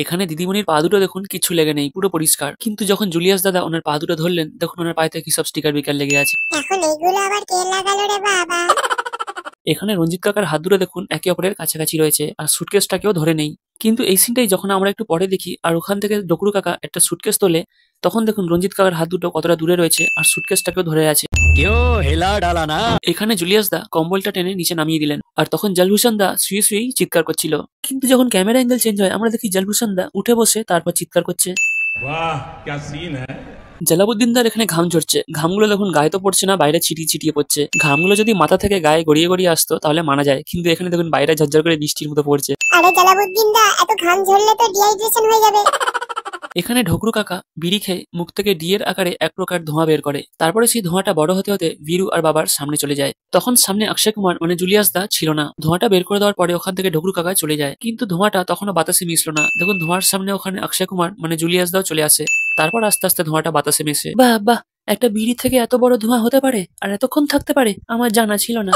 এখানে দিদিমণির পা দুটো দেখুন কিছু লেগে নেই, পুরো পরিষ্কার। কিন্তু যখন জুলিয়াস দাদা ওনার পা দুটো ধরলেন, দেখুন ওনার পায়ে কি সব স্টিকার বিকার লেগে আছে। এখন এইগুলো আবার কে লাগালো রে বাবা? এখানে রঞ্জিত কাকার হাত দুটো দেখুন একে অপরের কাছাকাছি রয়েছে, আর সুটকেসটাকেও ধরে নেই। কিন্তু এই সিনটাই যখন আমরা একটু পরে দেখি আর ওখান থেকে ডকুরু কাকা একটা সুটকেস তোলে, তখন দেখুন রঞ্জিত কাকার হাত দুটো কতটা দূরে রয়েছে আর সুটকেসটাকেও ধরে আছে। এখানে জুলিয়াস দা কম্বলটা টেনে নিচে নামিয়ে দিলেন, আর তখন জলভূষণ দা শুয়ে শুয়েই চিৎকার করছিল। কিন্তু যখন ক্যামেরা অ্যাঙ্গেল চেঞ্জ হয়, আমরা দেখি জলভূষণ দা উঠে বসে তারপর চিৎকার করছে। জালাবুদ্দিনদার এখানে ঘাম ঝরছে, ঘামগুলো দেখুন গায়ে তো পড়ছে না, বাইরে ছিটিয়ে ছিটিয়ে পড়ছে। ঘামগুলো যদি মাথা থেকে গায়ে গড়িয়ে গড়িয়ে আসতো তাহলে মানা যায়, কিন্তু এখানে দেখুন বাইরে ঝরঝর করে বৃষ্টির মতো পড়ছে। আরে জালাবুদ্দিন দা, এত ঘাম ঝরলে তো ডিহাইড্রেশন হয়ে যাবে। এখানে ঢকুরু কাকা বিড়ি খেয়ে মুখ থেকে ডিয়ের আকারে এক প্রকার ধোঁয়া বের করে। তারপরে সেই ধোঁয়াটা বড় হতে হতে বীরু আর বাবার সামনে চলে যায়। তখন সামনে অক্ষয় কুমার মানে জুলিয়াস দা ছিল না। ধোঁয়াটা বের করে দেওয়ার পরে ওখান থেকে ঢকুরু কাকা চলে যায়, কিন্তু ধোঁয়াটা তখনও বাতাসে মিশলো না। দেখুন ধোঁয়ার সামনে ওখানে অক্ষয় কুমার মানে জুলিয়াস দাও চলে আসে। তারপর আস্তে আস্তে ধোঁয়াটা বাতাসে মিশে। বাহ বাহ, একটা বিড়ি থেকে এত বড় ধোঁয়া হতে পারে আর এতক্ষণ থাকতে পারে, আমার জানা ছিল না।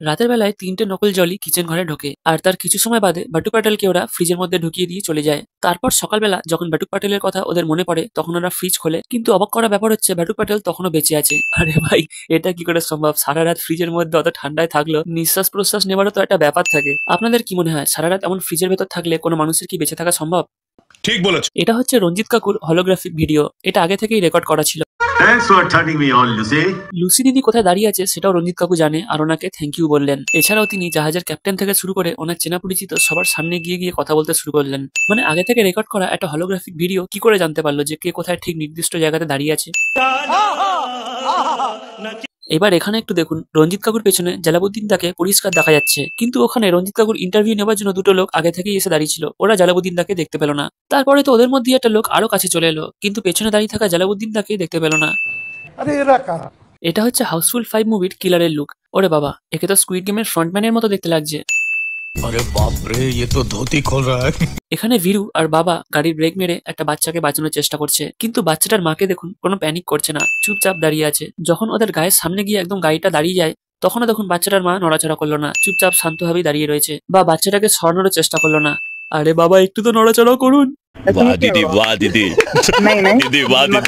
রাতের বেলায় 3টে নকল জলি কিচেন ঘরে ঢোকে, আর তার কিছু সময় বাদে বাটু প্যাটেলকে ওরা ফ্রিজের মধ্যে ঢুকিয়ে দিয়ে চলে যায়। তারপর সকালবেলা যখন বাটু প্যাটেলের কথা ওদের মনে পড়ে, তখন ওরা ফ্রিজ খোলে, কিন্তু অবাক করা ব্যাপার হচ্ছে বাটু প্যাটেল তখনও বেঁচে আছে। আরে ভাই, এটা কি করে সম্ভব? সারা রাত ফ্রিজের মধ্যে অত ঠান্ডায় থাকলো, নিঃশ্বাস প্রশ্বাস নেওয়ারও তো একটা ব্যাপার থাকে। আপনাদের কি মনে হয়, সারা রাত এমন ফ্রিজের ভেতর থাকলে কোনো মানুষের কি বেঁচে থাকা সম্ভব? ঠিক বলেছো। এটা হচ্ছে রঞ্জিত কাকুর হলোগ্রাফিক ভিডিও, এটা আগে থেকেই রেকর্ড করা ছিল। লুসি দিদি কোথায় দাঁড়িয়ে আছে সেটাও রঞ্জিত কাকু জানে, আর ওনাকে থ্যাংক ইউ বললেন। এছাড়াও তিনি জাহাজের ক্যাপ্টেন থেকে শুরু করে ওনার চেনা পরিচিত সবার সামনে গিয়ে গিয়ে কথা বলতে শুরু করলেন। মানে আগে থেকে রেকর্ড করা একটা হলোগ্রাফিক ভিডিও কি করে জানতে পারলো যে কে কোথায় ঠিক নির্দিষ্ট জায়গাতে দাঁড়িয়ে আছে? এবার এখানে একটু দেখুন, রঞ্জিত কাকুর পেছনে জালাবুদ্দিন দাকে পরিষ্কার দেখা যাচ্ছে, কিন্তু ওখানে রঞ্জিত কাকুর ইন্টারভিউ নেওয়ার জন্য দুটো লোক আগে থেকেই এসে দাঁড়িয়ে ছিল। ওরা জালাবুদ্দিন দাকে দেখতে পেল না। তারপরে তো ওদের মধ্যে একটা লোক আরো কাছে চলে এলো, কিন্তু পেছনে দাঁড়িয়ে থাকা জালাবুদ্দিন দাকে দেখতে পেল না। এটা হচ্ছে হাউসফুল 5 মুভির কিলারের লুক। ওরে বাবা, একে তো স্কুইড গেমের ফ্রন্টম্যানের মতো দেখতে লাগছে। আরে বাপ রে, ये तो धोती खोल रहा है। এখানে বীরু আর বাবা গাড়ির ব্রেক মেরে একটা বাচ্চাকে বাঁচানোর চেষ্টা করছে, কিন্তু বাচ্চাটার মাকে দেখুন কোনো প্যানিক করছে না, চুপচাপ দাঁড়িয়ে আছে। যখন ওদের গায়ের সামনে গিয়ে একদম গাড়িটা দাঁড়িয়ে যায়, তখনও দেখুন বাচ্চাটার মা নড়াচড়া করলো না, চুপচাপ শান্তভাবেই দাঁড়িয়ে রয়েছে, বা বাচ্চাটাকে সরানোর চেষ্টা করলো না। আরে বাবা, একটু তো নড়াচড়া করুন। वाह दीदी, वाह दीदी, दीदी वाह दीदी।